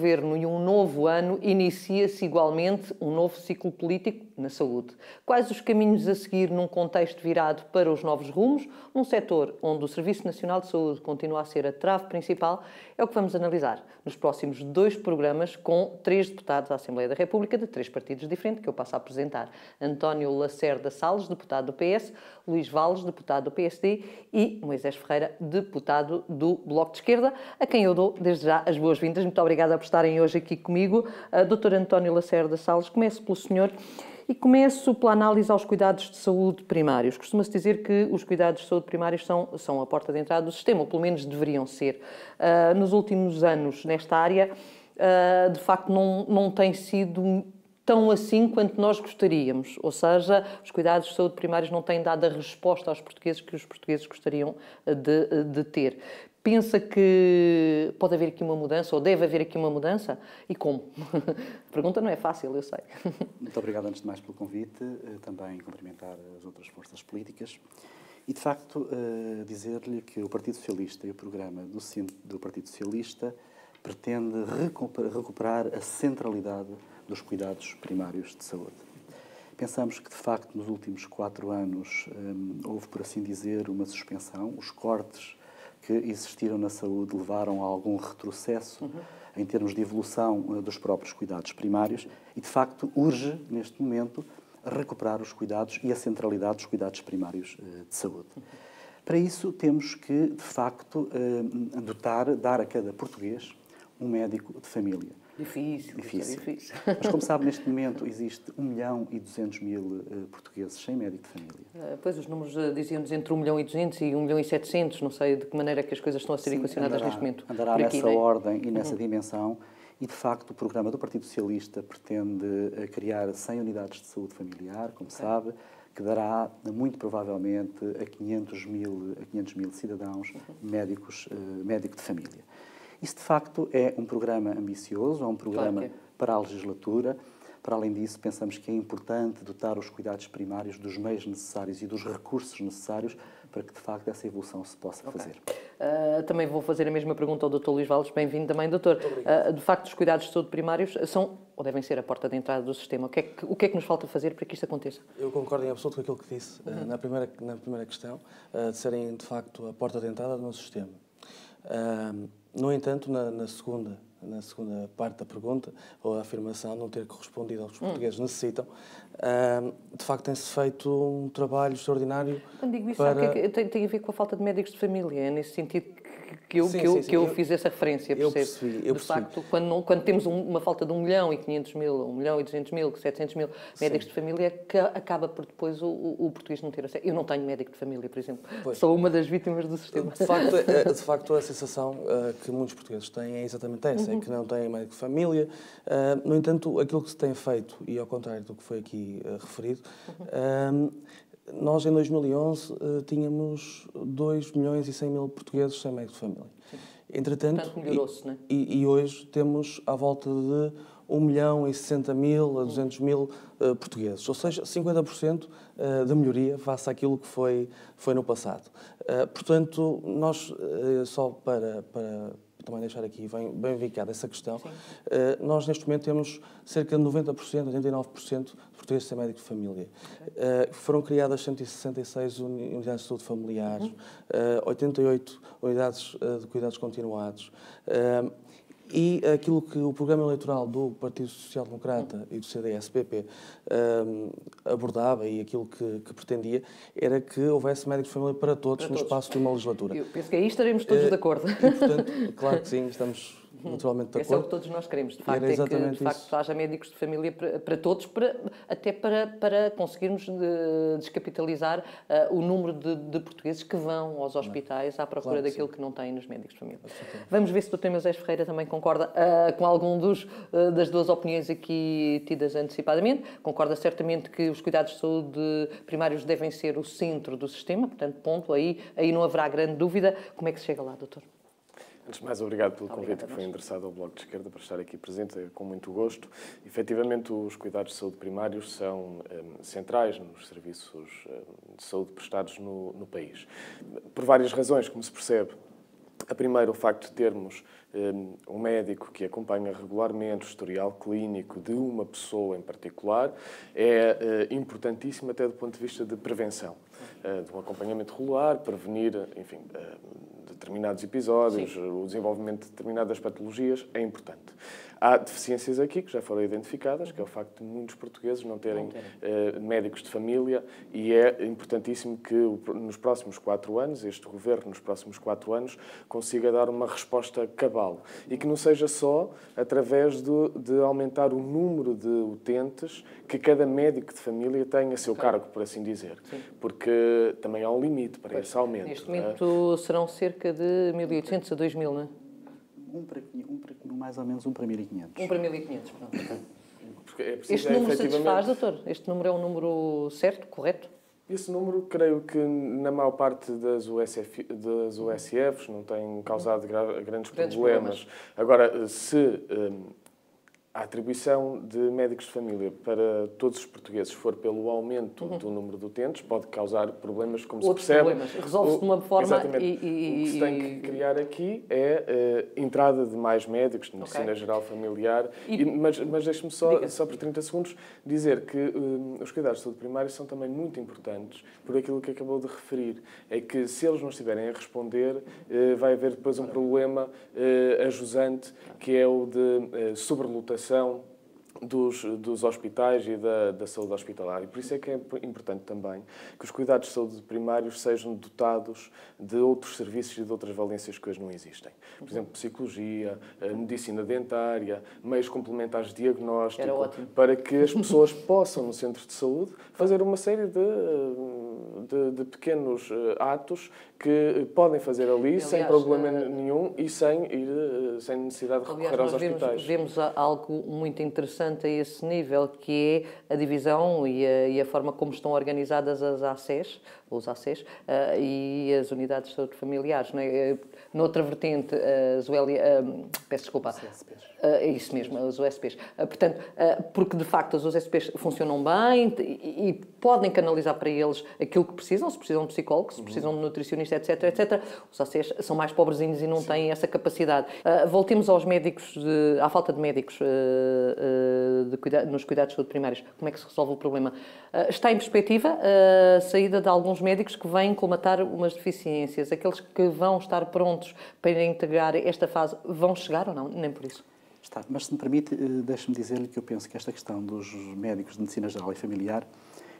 Governo e um novo ano, inicia-se igualmente um novo ciclo político na saúde. Quais os caminhos a seguir num contexto virado para os novos rumos, num setor onde o Serviço Nacional de Saúde continua a ser a trave principal, é o que vamos analisar nos próximos 2 programas com 3 deputados da Assembleia da República de 3 partidos diferentes, que eu passo a apresentar. António Lacerda Salles, deputado do PS, Luís Valles, deputado do PSD e Moisés Ferreira, deputado do Bloco de Esquerda, a quem eu dou desde já as boas-vindas. Muito obrigada por estarem hoje aqui comigo. Dr. António Lacerda Salles, começo pelo senhor e começo pela análise aos cuidados de saúde primários. Costuma-se dizer que os cuidados de saúde primários são a porta de entrada do sistema, ou pelo menos deveriam ser. Nos últimos anos, nesta área, de facto, não tem sido tão assim quanto nós gostaríamos. Ou seja, os cuidados de saúde primários não têm dado a resposta aos portugueses que os portugueses gostariam de ter. Pensa que pode haver aqui uma mudança, ou deve haver aqui uma mudança? E como? A pergunta não é fácil, eu sei. Muito obrigado, antes de mais, pelo convite. Também cumprimentar as outras forças políticas. E, de facto, dizer-lhe que o Partido Socialista e o programa do Partido Socialista pretende recuperar a centralidade dos cuidados primários de saúde. Pensamos que, de facto, nos últimos 4 anos houve, por assim dizer, uma suspensão. Os cortes que existiram na saúde levaram a algum retrocesso em termos de evolução dos próprios cuidados primários e, de facto, urge, neste momento, recuperar os cuidados e a centralidade dos cuidados primários de saúde. Para isso, temos que, de facto, dar a cada português um médico de família. Difícil. Mas, como sabe, neste momento existe 1.200.000 portugueses sem médico de família. Pois, os números diziam-nos entre 1.200.000 e 1.700.000, não sei de que maneira que as coisas estão a ser equacionadas neste momento. Andará nessa ordem e nessa dimensão. E, de facto, o programa do Partido Socialista pretende criar 100 unidades de saúde familiar, como sabe, que dará, muito provavelmente, a 500.000 cidadãos médico de família. Isso, de facto, é um programa ambicioso, é um programa para a legislatura. Para além disso, pensamos que é importante dotar os cuidados primários dos meios necessários e dos recursos necessários para que, de facto, essa evolução se possa fazer. Também vou fazer a mesma pergunta ao Dr. Luís Valles. Bem-vindo também, doutor. De facto, os cuidados de saúde primários são, ou devem ser, a porta de entrada do sistema. O que é que nos falta fazer para que isto aconteça? Eu concordo em absoluto com aquilo que disse na primeira questão, de serem, de facto, a porta de entrada do nosso sistema. No entanto, na segunda parte da pergunta, ou a afirmação não ter correspondido ao que os portugueses necessitam, de facto tem-se feito um trabalho extraordinário. Quando digo isso, tem a ver com a falta de médicos de família, é nesse sentido que eu fiz essa referência, percebe? Eu percebi. De facto, quando temos uma falta de 1.500.000, 1.200.000, 700.000 médicos de família, que acaba por depois o português não ter acesso. Eu não tenho médico de família, por exemplo. Pois. Sou uma das vítimas do sistema. De facto, a sensação que muitos portugueses têm é exatamente essa, é que não têm médico de família. No entanto, aquilo que se tem feito, e ao contrário do que foi aqui referido, nós, em 2011, tínhamos 2.100.000 portugueses sem médico de família. Sim. Entretanto, portanto, melhorou-se, não é? E hoje temos à volta de 1.060.000 a 200.000 portugueses. Ou seja, 50% da melhoria face àquilo que foi no passado. Portanto, nós, só para também deixar aqui bem vincada essa questão, nós neste momento temos cerca de 90%, 89% de portugueses sem médico de família. Foram criadas 166 unidades de saúde familiares, 88 unidades de cuidados continuados. E aquilo que o programa eleitoral do Partido Social Democrata e do CDS-PP abordava e aquilo que pretendia era que houvesse médico de família para todos no espaço de uma legislatura. Eu penso que aí estaremos todos de acordo. E, portanto, claro que sim, estamos naturalmente de acordo. Esse é o que todos nós queremos, de facto, é que de facto haja médicos de família para todos, até para conseguirmos descapitalizar o número de portugueses que vão aos hospitais à procura daquilo que não têm nos médicos de família. Vamos ver se o Dr. Moisés Ferreira também concorda com algum das duas opiniões aqui tidas antecipadamente. Concorda certamente que os cuidados de saúde primários devem ser o centro do sistema, portanto, ponto, aí não haverá grande dúvida. Como é que se chega lá, doutor? Antes de mais, obrigado pelo convite que foi endereçado ao Bloco de Esquerda para estar aqui presente, com muito gosto. Efetivamente, os cuidados de saúde primários são centrais nos serviços de saúde prestados no país. Por várias razões, como se percebe, A primeira, o facto de termos um médico que acompanha regularmente o historial clínico de uma pessoa em particular é importantíssimo até do ponto de vista de prevenção, de um acompanhamento regular, prevenir, enfim, determinados episódios, sim, o desenvolvimento de determinadas patologias é importante. Há deficiências aqui que já foram identificadas, que é o facto de muitos portugueses não terem médicos de família, e é importantíssimo que nos próximos 4 anos, este Governo nos próximos 4 anos, consiga dar uma resposta cabal. E que não seja só através de aumentar o número de utentes que cada médico de família tem a seu cargo, por assim dizer. Sim. Porque também há um limite para esse aumento. Neste momento serão cerca de 1.800 a 2.000, não é? Mais ou menos 1 para 1.500. 1 para 1.500, pronto. Este número satisfaz, doutor? Este número é um número certo, correto? Esse número, creio que na maior parte das USFs não tem causado grandes problemas. Agora, se a atribuição de médicos de família para todos os portugueses for pelo aumento do número de utentes, pode causar problemas, como outros se percebe. Problemas. Resolve-se de uma forma... Exatamente. O que se tem que criar aqui é a entrada de mais médicos de medicina geral familiar. Mas deixe-me só por 30 segundos dizer que os cuidados de saúde primários são também muito importantes por aquilo que acabou de referir. É que se eles não estiverem a responder, vai haver depois um problema ajusante, que é o de sobrelotação dos hospitais e da saúde hospitalar. E por isso é que é importante também que os cuidados de saúde primários sejam dotados de outros serviços e de outras valências que hoje não existem. Por exemplo, psicologia, medicina dentária, meios complementares de diagnóstico, para que as pessoas possam, no centro de saúde, fazer uma série de pequenos atos que podem fazer ali, aliás, sem problema nenhum e sem necessidade de recorrer aos hospitais. Vemos algo muito interessante a esse nível, que é a divisão e a forma como estão organizadas as ACEs, os ACEs, e as unidades de saúde familiares. Não é? Noutra vertente, as peço desculpa. É isso mesmo, os USPs. Portanto, porque de facto os USPs funcionam bem e podem canalizar para eles aquilo que precisam, se precisam de psicólogos, se precisam de nutricionista, etc. Os ACs são mais pobrezinhos e não têm essa capacidade. Voltemos aos médicos, à falta de médicos nos cuidados de saúde primários. Como é que se resolve o problema? Está em perspectiva a saída de alguns médicos que vêm colmatar umas deficiências. Aqueles que vão estar prontos para integrar esta fase vão chegar ou não? Nem por isso. Está, mas se me permite, deixe-me dizer-lhe que eu penso que esta questão dos médicos de medicina geral e familiar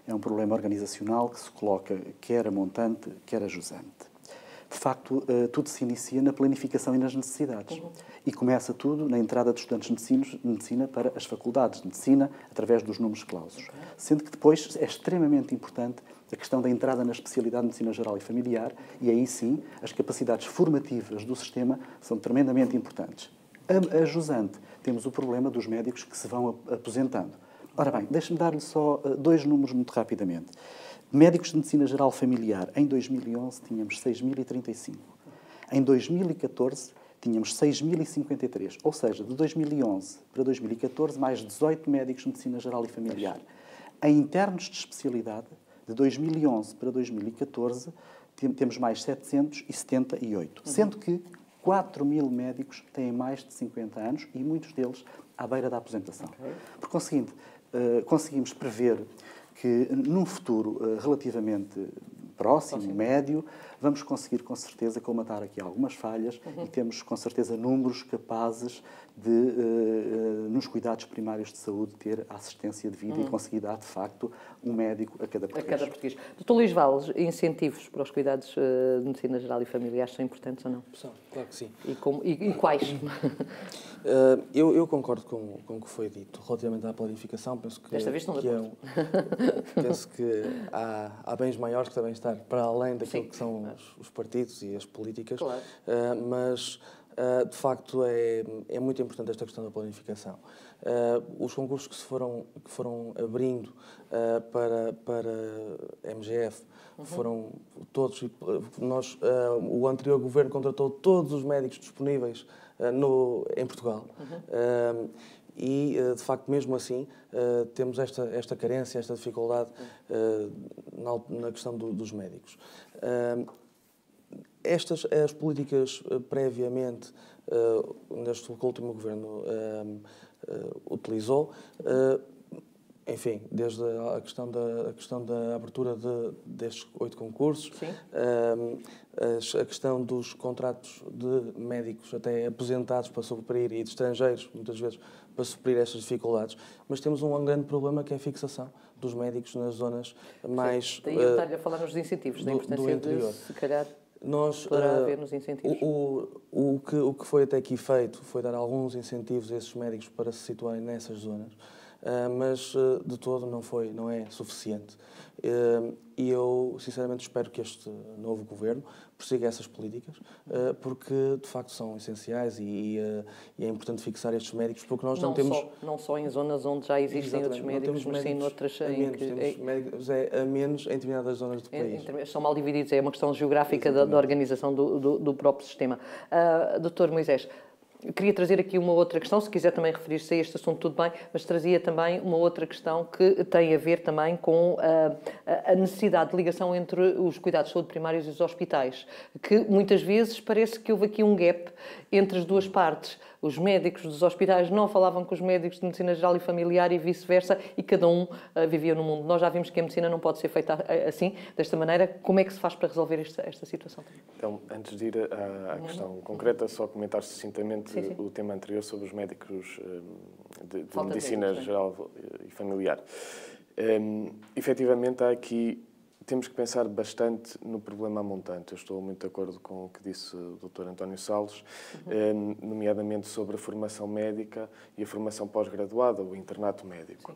é um problema organizacional que se coloca quer a montante, quer a jusante. De facto, tudo se inicia na planificação e nas necessidades. E começa tudo na entrada de estudantes de medicina para as faculdades de medicina, através dos números clausos. Sendo que depois é extremamente importante a questão da entrada na especialidade de medicina geral e familiar, e aí sim, as capacidades formativas do sistema são tremendamente importantes. A jusante, temos o problema dos médicos que se vão aposentando. Ora bem, deixe-me dar-lhe só 2 números muito rapidamente. Médicos de medicina geral familiar, em 2011 tínhamos 6.035. Em 2014 tínhamos 6.053. Ou seja, de 2011 para 2014, mais 18 médicos de medicina geral e familiar. Em internos de especialidade, de 2011 para 2014, temos mais 778. Sendo que 4.000 médicos têm mais de 50 anos e muitos deles à beira da aposentação. Por conseguinte, conseguimos prever que num futuro relativamente próximo, médio, vamos conseguir com certeza colmatar aqui algumas falhas e temos com certeza números capazes de, nos cuidados primários de saúde, ter assistência devida e conseguir dar, de facto, um médico a cada português. Dr. Luís Valles, incentivos para os cuidados de medicina geral e familiares são importantes ou não? São, claro que sim. E quais? Eu concordo com o que foi dito relativamente à planificação. Penso que, desta vez não penso que há bens maiores que devem estar para além daquilo que são os partidos e as políticas, claro. Mas de facto é muito importante esta questão da planificação. Os concursos que foram abrindo para MGF foram todos, o anterior governo contratou todos os médicos disponíveis em Portugal. E, de facto, mesmo assim, temos esta carência, esta dificuldade na questão dos médicos. as políticas previamente, neste último governo utilizou, enfim, desde a questão da abertura destes 8 concursos, a questão dos contratos de médicos até aposentados para suprir e de estrangeiros, muitas vezes, para suprir estas dificuldades. Mas temos um grande problema que é a fixação dos médicos nas zonas mais... Daí eu estar-lhe a falar nos incentivos, da importância de, se calhar, poderá haver nos incentivos. O que foi até aqui feito foi dar alguns incentivos a esses médicos para se situarem nessas zonas, mas de todo não é suficiente. E eu, sinceramente, espero que este novo governo persiga essas políticas, porque, de facto, são essenciais e é importante fixar estes médicos, porque nós não temos... Não só em zonas onde já existem outros médicos, mas sim noutras... Temos médicos a menos em determinadas zonas do país. São mal divididos, é uma questão geográfica da organização do próprio sistema. Dr. Moisés, queria trazer aqui uma outra questão, se quiser também referir-se a este assunto, tudo bem, mas trazia também uma outra questão que tem a ver também com a necessidade de ligação entre os cuidados de saúde primários e os hospitais, que muitas vezes parece que houve aqui um gap entre as duas partes. Os médicos dos hospitais não falavam com os médicos de medicina geral e familiar e vice-versa, e cada um vivia no mundo. Nós já vimos que a medicina não pode ser feita assim, desta maneira. Como é que se faz para resolver esta situação? Então, antes de ir à questão concreta, só comentar sucintamente o tema anterior sobre os médicos de medicina geral e familiar. Efetivamente, há aqui... Temos que pensar bastante no problema montante. Eu estou muito de acordo com o que disse o Dr. António Salles, nomeadamente sobre a formação médica e a formação pós-graduada, o internato médico.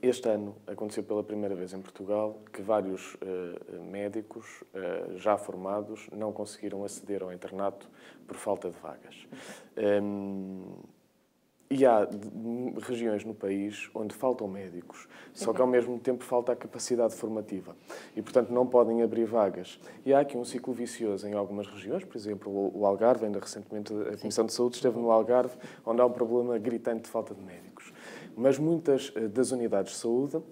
Este ano aconteceu pela primeira vez em Portugal que vários médicos já formados não conseguiram aceder ao internato por falta de vagas. E há regiões no país onde faltam médicos, só que ao mesmo tempo falta a capacidade formativa. E, portanto, não podem abrir vagas. E há aqui um ciclo vicioso em algumas regiões, por exemplo, o Algarve, ainda recentemente a Comissão de Saúde esteve no Algarve, onde há um problema gritante de falta de médicos. Mas muitas das unidades de saúde,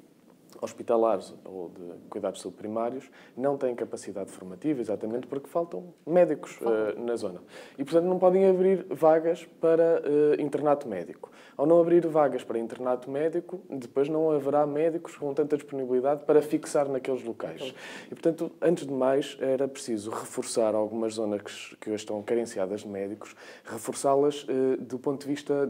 hospitalares ou de cuidados de saúde primários, não têm capacidade formativa, exatamente porque faltam médicos na zona. E, portanto, não podem abrir vagas para internato médico. Ao não abrir vagas para internato médico, depois não haverá médicos com tanta disponibilidade para fixar naqueles locais. E, portanto, antes de mais, era preciso reforçar algumas zonas que estão carenciadas de médicos, reforçá-las do ponto de vista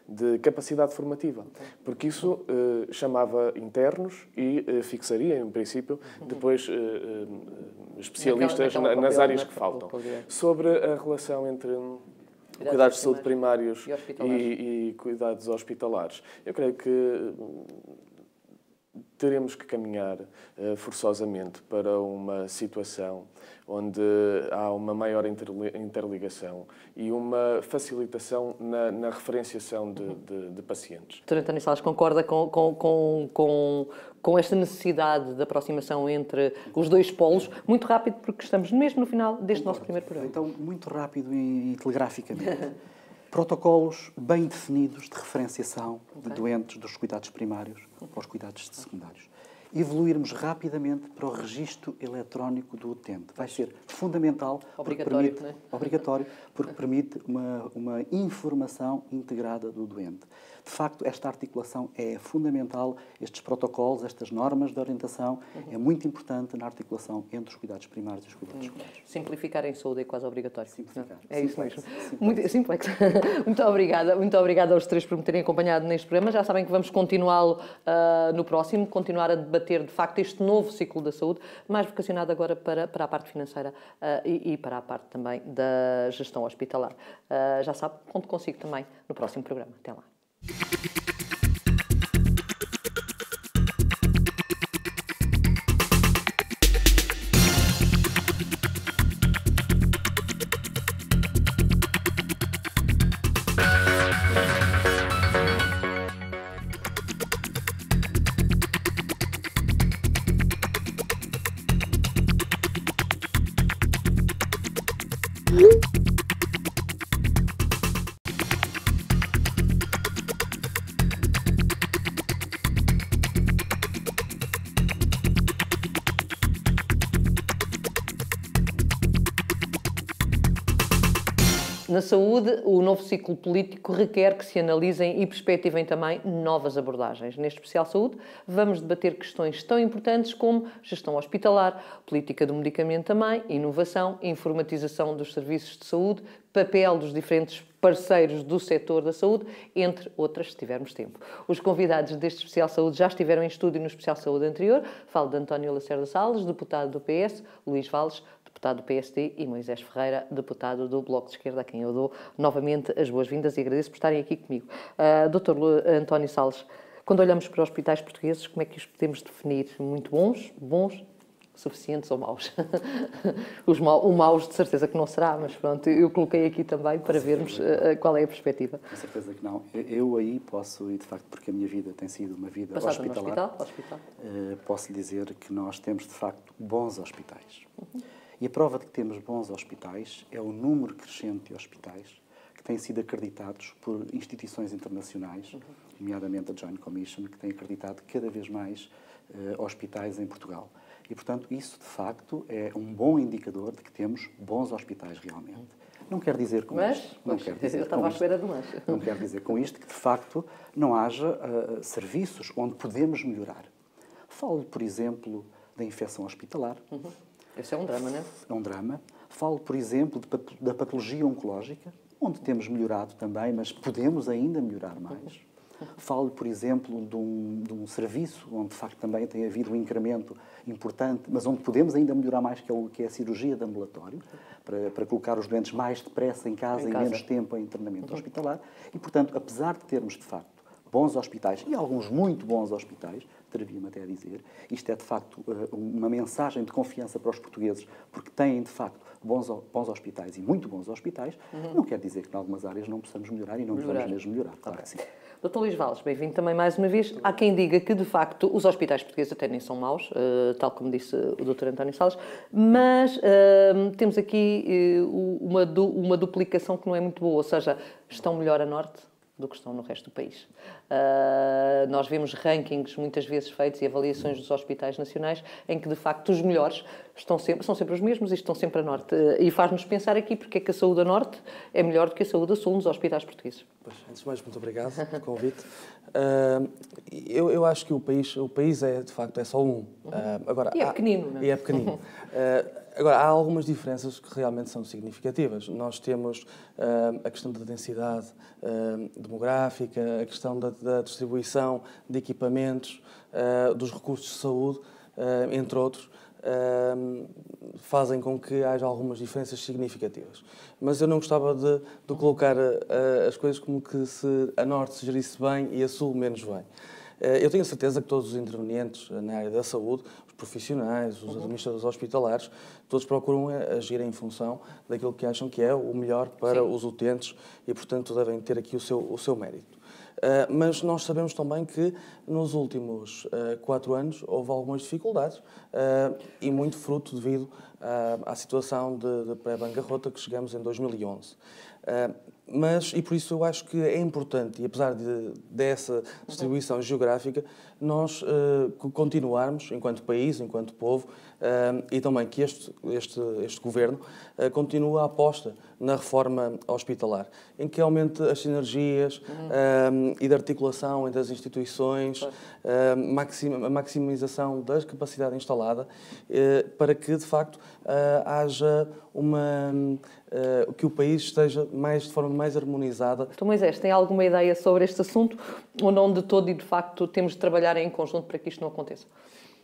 de capacidade formativa. Porque isso chamava internos e fixaria, em princípio, depois especialistas nas áreas que faltam. Sobre a relação entre cuidados de saúde primários e cuidados hospitalares, eu creio que teremos que caminhar forçosamente para uma situação onde há uma maior interligação e uma facilitação na referenciação de pacientes. Dr. António Salles, concorda com esta necessidade de aproximação entre os dois polos? Muito rápido, porque estamos mesmo no final deste nosso primeiro programa. Então, muito rápido e telegraficamente. Protocolos bem definidos de referenciação de doentes dos cuidados primários para os cuidados secundários. Evoluirmos rapidamente para o registro eletrónico do utente. Vai ser fundamental, obrigatório, porque permite uma informação integrada do doente. De facto, esta articulação é fundamental, estes protocolos, estas normas de orientação, é muito importante na articulação entre os cuidados primários e os cuidados secundários. Simplificar em saúde é quase obrigatório. Simplificar. É isso mesmo. Muito simples. Muito obrigada aos três por me terem acompanhado neste programa. Já sabem que vamos continuá-lo no próximo, continuar a debater, de facto, este novo ciclo da saúde, mais vocacionado agora para a parte financeira e para a parte também da gestão hospitalar. Já sabe, conto consigo também no próximo programa. Até lá. Na saúde, o novo ciclo político requer que se analisem e perspectivem também novas abordagens. Neste especial saúde, vamos debater questões tão importantes como gestão hospitalar, política do medicamento também, inovação, informatização dos serviços de saúde, papel dos diferentes parceiros do setor da saúde, entre outras, se tivermos tempo. Os convidados deste especial saúde já estiveram em estúdio no especial saúde anterior. Falo de António Lacerda Salles, deputado do PS, Luís Valles, deputado do PSD, e Moisés Ferreira, deputado do Bloco de Esquerda, a quem eu dou novamente as boas-vindas e agradeço por estarem aqui comigo. Dr. António Salles, quando olhamos para os hospitais portugueses, como é que os podemos definir? Muito bons, suficientes ou maus? O maus de certeza que não será, mas pronto, eu coloquei aqui também para vermos qual é a perspectiva. Com certeza que não. Eu aí posso, e de facto porque a minha vida tem sido uma vida hospitalar, posso lhe dizer que nós temos de facto bons hospitais. E a prova de que temos bons hospitais é o número crescente de hospitais que têm sido acreditados por instituições internacionais, nomeadamente a Joint Commission, que tem acreditado cada vez mais hospitais em Portugal. E, portanto, isso, de facto, é um bom indicador de que temos bons hospitais realmente. Não quer dizer com isto... Eu estava à espera de mais. Não quer dizer com isto que, de facto, não haja serviços onde podemos melhorar. Falo, por exemplo, da infecção hospitalar. Esse é um drama, não é? É um drama. Falo, por exemplo, da patologia oncológica, onde temos melhorado também, mas podemos ainda melhorar mais. Falo, por exemplo, de um serviço onde, de facto, também tem havido um incremento importante, mas onde podemos ainda melhorar mais, que é a cirurgia de ambulatório, para colocar os doentes mais depressa em casa e menos tempo em internamento hospitalar. E, portanto, apesar de termos, de facto, bons hospitais, e alguns muito bons hospitais, atrevi-me até a dizer, isto é, de facto, uma mensagem de confiança para os portugueses, porque têm, de facto, bons hospitais e muito bons hospitais, não quer dizer que em algumas áreas não possamos melhorar e não vamos mesmo melhorar, claro que sim. Dr. Luís Valles, bem-vindo também mais uma vez. Há quem diga que, de facto, os hospitais portugueses até nem são maus, tal como disse o Dr. António Salles, mas temos aqui uma duplicação que não é muito boa, ou seja, estão melhor a norte do que estão no resto do país. Nós vemos rankings muitas vezes feitos e avaliações dos hospitais nacionais em que, de facto, os melhores são sempre os mesmos e estão sempre a norte. E faz-nos pensar aqui porque é que a saúde a norte é melhor do que a saúde a sul nos hospitais portugueses. Pois, antes de mais, muito obrigado pelo convite. Eu acho que o país é, de facto, é só um. Agora, e é pequenino, não é? E é pequenino. Agora, há algumas diferenças que realmente são significativas. Nós temos a questão da densidade demográfica, a questão da distribuição de equipamentos, dos recursos de saúde, entre outros, fazem com que haja algumas diferenças significativas. Mas eu não gostava de colocar as coisas como que se a norte se gerisse bem e a sul menos bem. Eu tenho certeza que todos os intervenientes na área da saúde, os profissionais, os administradores hospitalares, todos procuram agir em função daquilo que acham que é o melhor para os utentes e, portanto, devem ter aqui o seu mérito. Mas nós sabemos também que nos últimos 4 anos houve algumas dificuldades e muito fruto devido à situação de pré-bancarrota que chegamos em 2011. E por isso eu acho que é importante, e apesar dessa distribuição geográfica, nós continuarmos, enquanto país, enquanto povo, e também que este governo continue a aposta na reforma hospitalar, em que aumente as sinergias e da articulação entre as instituições, a maximização da capacidade instalada, para que, de facto, haja que o país esteja de forma mais harmonizada. Então, Moisés, tem alguma ideia sobre este assunto ou não de todo e, de facto, temos de trabalhar em conjunto para que isto não aconteça?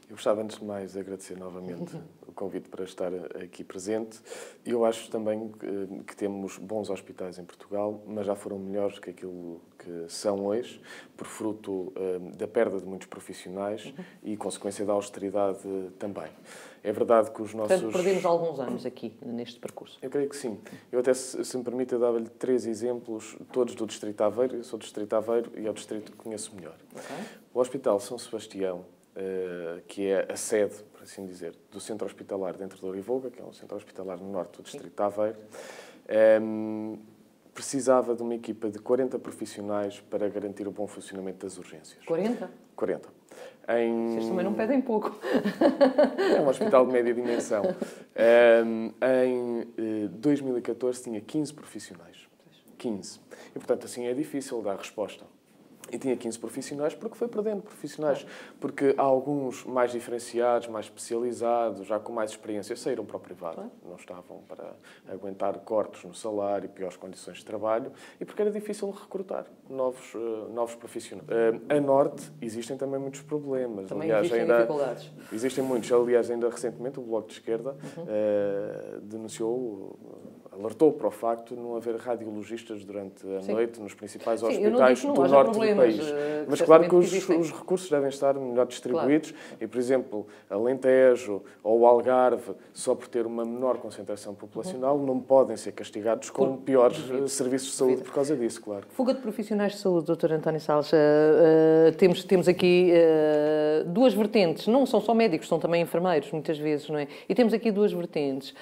Eu gostava, antes de mais, de agradecer novamente o convite para estar aqui presente. Eu acho também que temos bons hospitais em Portugal, mas já foram melhores que aquilo que são hoje, por fruto da perda de muitos profissionais e consequência da austeridade também. É verdade que os nossos... Portanto, perdemos alguns anos aqui, neste percurso. Eu creio que sim. Eu até, se me permite, eu dava-lhe 3 exemplos, todos do Distrito de Aveiro. Eu sou do Distrito de Aveiro e é o distrito que conheço melhor. Okay. O Hospital São Sebastião, que é a sede, por assim dizer, do Centro Hospitalar dentro de Orivoga, que é um centro hospitalar no norte do Distrito de Aveiro, precisava de uma equipa de 40 profissionais para garantir o bom funcionamento das urgências. 40? 40. Vocês também não pedem pouco. É um hospital de média dimensão. Em 2014 tinha 15 profissionais. 15. E, portanto, assim é difícil dar resposta. E tinha 15 profissionais porque foi perdendo profissionais. Porque há alguns mais diferenciados, mais especializados, já com mais experiência, saíram para o privado. Não estavam para aguentar cortes no salário e piores condições de trabalho. E porque era difícil recrutar novos profissionais. A Norte existem também muitos problemas. Também existem dificuldades. Existem muitos. Aliás, ainda recentemente o Bloco de Esquerda alertou para o facto de não haver radiologistas durante a noite nos principais hospitais do norte do país. Mas claro que os recursos devem estar melhor distribuídos e, por exemplo, Alentejo ou o Algarve, só por ter uma menor concentração populacional, não podem ser castigados com piores serviços de saúde por causa disso, claro. Fuga de profissionais de saúde, Dr. António Salles. Temos aqui duas vertentes. Não são só médicos, são também enfermeiros, muitas vezes, não é? E temos aqui duas vertentes.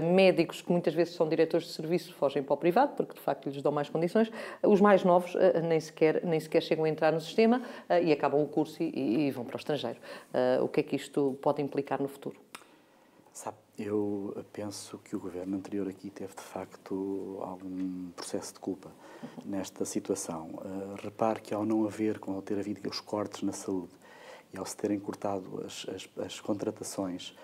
Médicos que muitas vezes são diretores de serviço, fogem para o privado, porque de facto lhes dão mais condições. Os mais novos nem sequer chegam a entrar no sistema e acabam o curso e vão para o estrangeiro. O que é que isto pode implicar no futuro? Sabe, eu penso que o governo anterior aqui teve, de facto, algum processo de culpa nesta situação. Repare que ao ter havido os cortes na saúde e ao se terem cortado as contratações,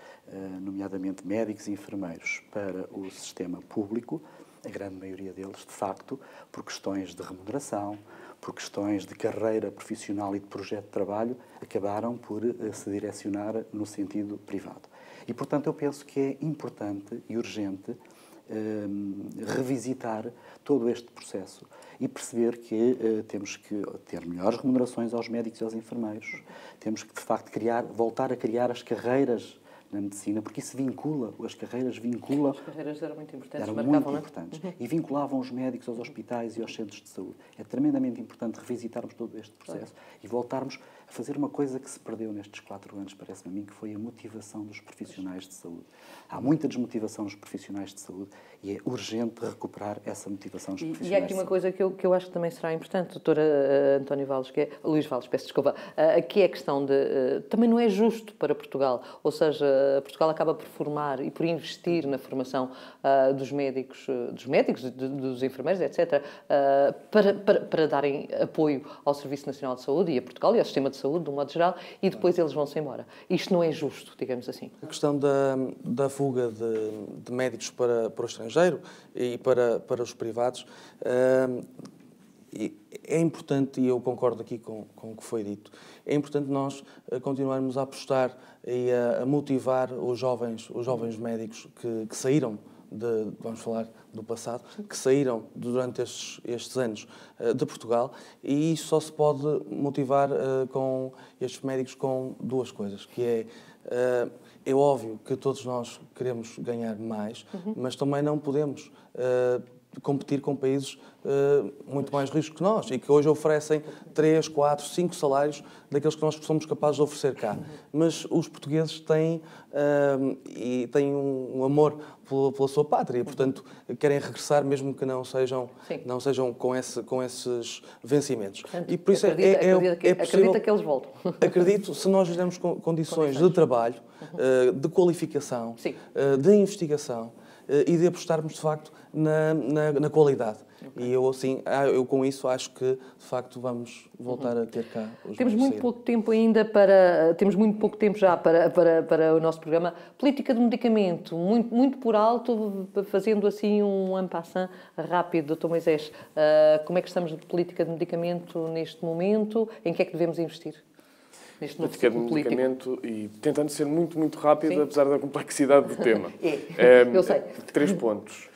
nomeadamente médicos e enfermeiros, para o sistema público, a grande maioria deles, de facto, por questões de remuneração, por questões de carreira profissional e de projeto de trabalho, acabaram por se direcionar no sentido privado. E, portanto, eu penso que é importante e urgente revisitar todo este processo e perceber que temos que ter melhores remunerações aos médicos e aos enfermeiros. Temos que, de facto, voltar a criar as carreiras na medicina, porque isso as carreiras vinculam... As carreiras eram muito importantes. Eram muito importantes. E vinculavam os médicos aos hospitais e aos centros de saúde. É tremendamente importante revisitarmos todo este processo e voltarmos a fazer uma coisa que se perdeu nestes 4 anos, parece-me a mim, que foi a motivação dos profissionais de saúde. Há muita desmotivação dos profissionais de saúde e é urgente recuperar essa motivação dos profissionais. E há aqui uma coisa que eu acho que também será importante, doutora António Valles, Luís Valles, peço desculpa, aqui é a questão de... Também não é justo para Portugal, ou seja, Portugal acaba por formar e por investir na formação dos médicos, dos enfermeiros, etc., para darem apoio ao Serviço Nacional de Saúde e a Portugal e ao sistema de saúde, de um modo geral, e depois eles vão-se embora. Isto não é justo, digamos assim. A questão da fuga de médicos para o estrangeiro e para os privados é importante, e eu concordo aqui com o que foi dito, é importante nós continuarmos a apostar e a motivar os jovens médicos que saíram vamos falar do passado, que saíram durante estes anos de Portugal, e isso só se pode motivar com estes médicos com duas coisas, que é óbvio que todos nós queremos ganhar mais, mas também não podemos competir com países muito mais ricos que nós e que hoje oferecem 3, 4, 5 salários daqueles que nós somos capazes de oferecer cá. Mas os portugueses têm um amor pela sua pátria e, portanto, querem regressar mesmo que não sejam com esses vencimentos. Portanto, e por isso acredita que eles voltam. Acredito, se nós lhes damos condições de trabalho, de qualificação, de investigação, e de apostarmos, de facto, na qualidade. Okay. E eu com isso acho que, de facto, vamos voltar a ter cá os Temos muito pouco tempo ainda temos muito pouco tempo já para o nosso programa. Política de medicamento, muito por alto, fazendo assim um en passant rápido, Dr. Moisés. Como é que estamos de política de medicamento neste momento? Em que é que devemos investir? Política de medicamento e tentando ser muito rápido, apesar da complexidade do tema. Eu sei. 3 pontos.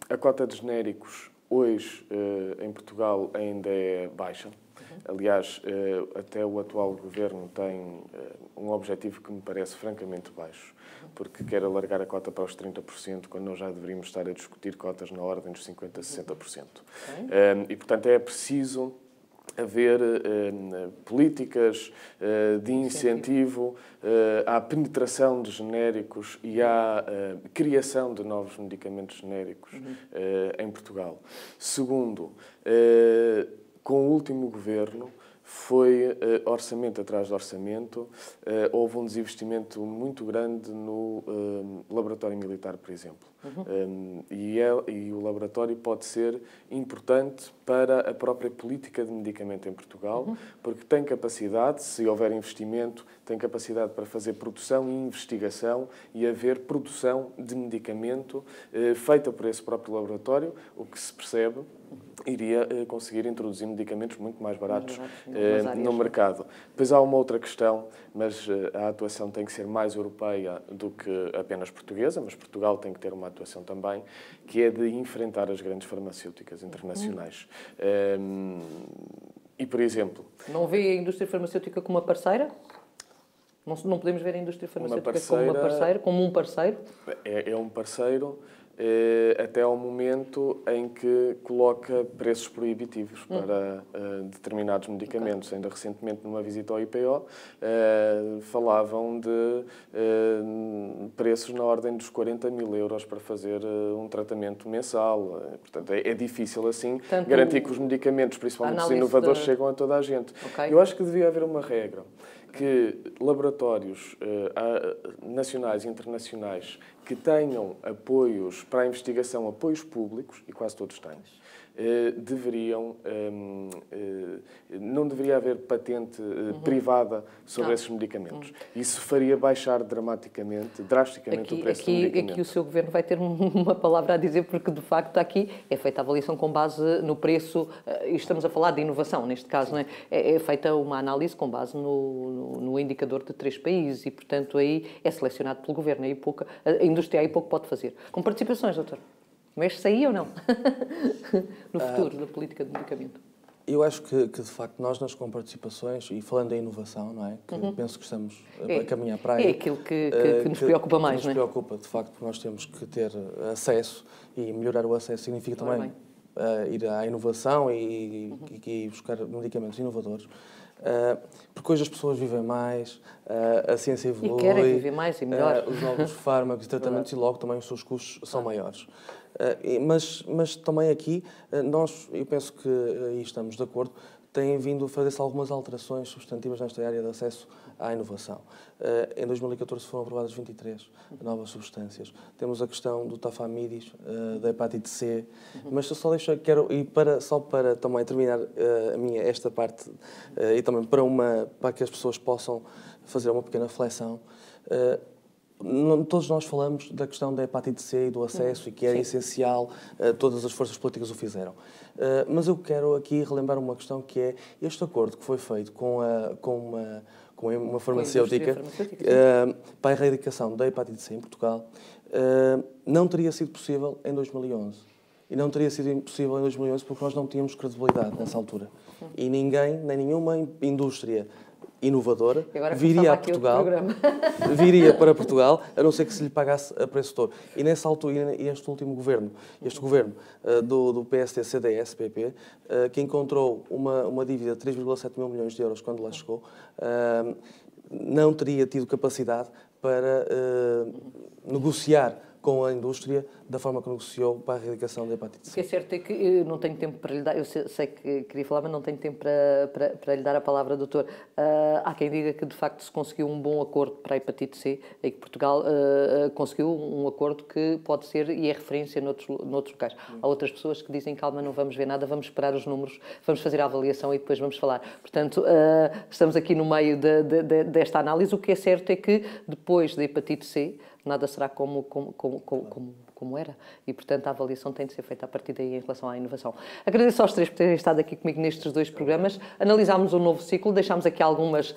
A cota de genéricos hoje em Portugal ainda é baixa. Aliás, até o atual governo tem um objetivo que me parece francamente baixo, porque quer alargar a cota para os 30%, quando nós já deveríamos estar a discutir cotas na ordem dos 50% a 60%. E, portanto, é preciso haver políticas de incentivo à penetração de genéricos e à criação de novos medicamentos genéricos em Portugal. Segundo, com o último governo, foi orçamento atrás de orçamento. Houve um desinvestimento muito grande no laboratório militar, por exemplo. E o laboratório pode ser importante para a própria política de medicamento em Portugal, porque tem capacidade, se houver investimento, tem capacidade para fazer produção e investigação e haver produção de medicamento feita por esse próprio laboratório, o que se percebe iria conseguir introduzir medicamentos muito mais baratos no mercado. Depois há uma outra questão, mas a atuação tem que ser mais europeia do que apenas portuguesa, mas Portugal tem que ter uma atuação também, que é de enfrentar as grandes farmacêuticas internacionais. E, por exemplo... Não vê a indústria farmacêutica como uma parceira? Não podemos ver a indústria farmacêutica como uma parceira, como um parceiro? É um parceiro até ao momento em que coloca preços proibitivos para determinados medicamentos. Okay. Ainda recentemente, numa visita ao IPO, falavam de preços na ordem dos 40 mil euros para fazer um tratamento mensal. Portanto, é difícil, assim, garantir que os medicamentos, principalmente os inovadores, chegam a toda a gente. Okay. Eu acho que devia haver uma regra que laboratórios nacionais e internacionais que tenham apoios para a investigação, apoios públicos, e quase todos têm, não deveria haver patente privada sobre esses medicamentos. Isso faria baixar drasticamente o preço do medicamento. Aqui o seu governo vai ter uma palavra a dizer, porque de facto aqui é feita a avaliação com base no preço, e estamos a falar de inovação neste caso, não é? É feita uma análise com base no indicador de 3 países e, portanto, aí é selecionado pelo governo. A indústria aí pouco pode fazer. Com participações, doutor? Mexe-se aí ou não? No futuro da política de medicamento. Eu acho que de facto, nós nas comparticipações, e falando em inovação, não é? Que penso que estamos a caminhar para aí. É aquilo que nos preocupa mais, não é? Nos preocupa, de facto, porque nós temos que ter acesso, e melhorar o acesso significa também ir à inovação e buscar medicamentos inovadores. Porque hoje as pessoas vivem mais, a ciência evolui. E querem viver mais e melhor. Os novos fármacos e tratamentos, e logo também os seus custos são maiores. Mas também aqui, eu penso que, e estamos de acordo, têm vindo a fazer-se algumas alterações substantivas nesta área de acesso à inovação. Em 2014 foram aprovadas 23 novas substâncias. Temos a questão do tafamidis, da hepatite C, mas eu só só para também terminar esta parte, e também para que as pessoas possam fazer uma pequena reflexão. Todos nós falamos da questão da hepatite C e do acesso, e que é essencial, todas as forças políticas o fizeram. Mas eu quero aqui relembrar uma questão, que é este acordo que foi feito com uma farmacêutica para a erradicação da hepatite C em Portugal, não teria sido possível em 2011. E não teria sido possível em 2011 porque nós não tínhamos credibilidade nessa altura. E ninguém, nem nenhuma indústria inovadora viria a Portugal, viria para Portugal, a não ser que se lhe pagasse a preço todo. E nessa altura, este governo do PSD-CDS-PP, que encontrou uma dívida de 3,7 mil milhões de euros quando lá chegou, não teria tido capacidade para negociar com a indústria da forma que negociou para a erradicação da hepatite C. O que é certo é que eu não tenho tempo para lhe dar, eu sei que queria falar, mas não tenho tempo para lhe dar a palavra, doutor. Há quem diga que, de facto, se conseguiu um bom acordo para a hepatite C, e que Portugal conseguiu um acordo que pode ser, e é referência noutros locais. Há outras pessoas que dizem, calma, não vamos ver nada, vamos esperar os números, vamos fazer a avaliação e depois vamos falar. Portanto, estamos aqui no meio desta análise. O que é certo é que, depois da hepatite C, nada será como era. E, portanto, a avaliação tem de ser feita a partir daí em relação à inovação. Agradeço aos três por terem estado aqui comigo nestes 2 programas. Analisámos um novo ciclo, deixámos aqui algumas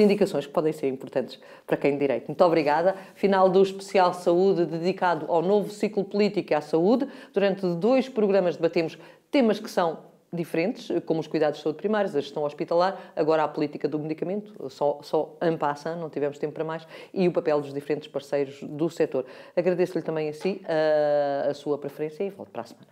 indicações que podem ser importantes para quem de direito. Muito obrigada. Final do especial Saúde, dedicado ao novo ciclo político e à saúde. Durante 2 programas debatemos temas que são diferentes, como os cuidados de saúde primários, a gestão hospitalar, agora a política do medicamento, só en passant, não tivemos tempo para mais, e o papel dos diferentes parceiros do setor. Agradeço-lhe também a si a sua preferência e volto para a semana.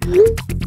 Obrigada.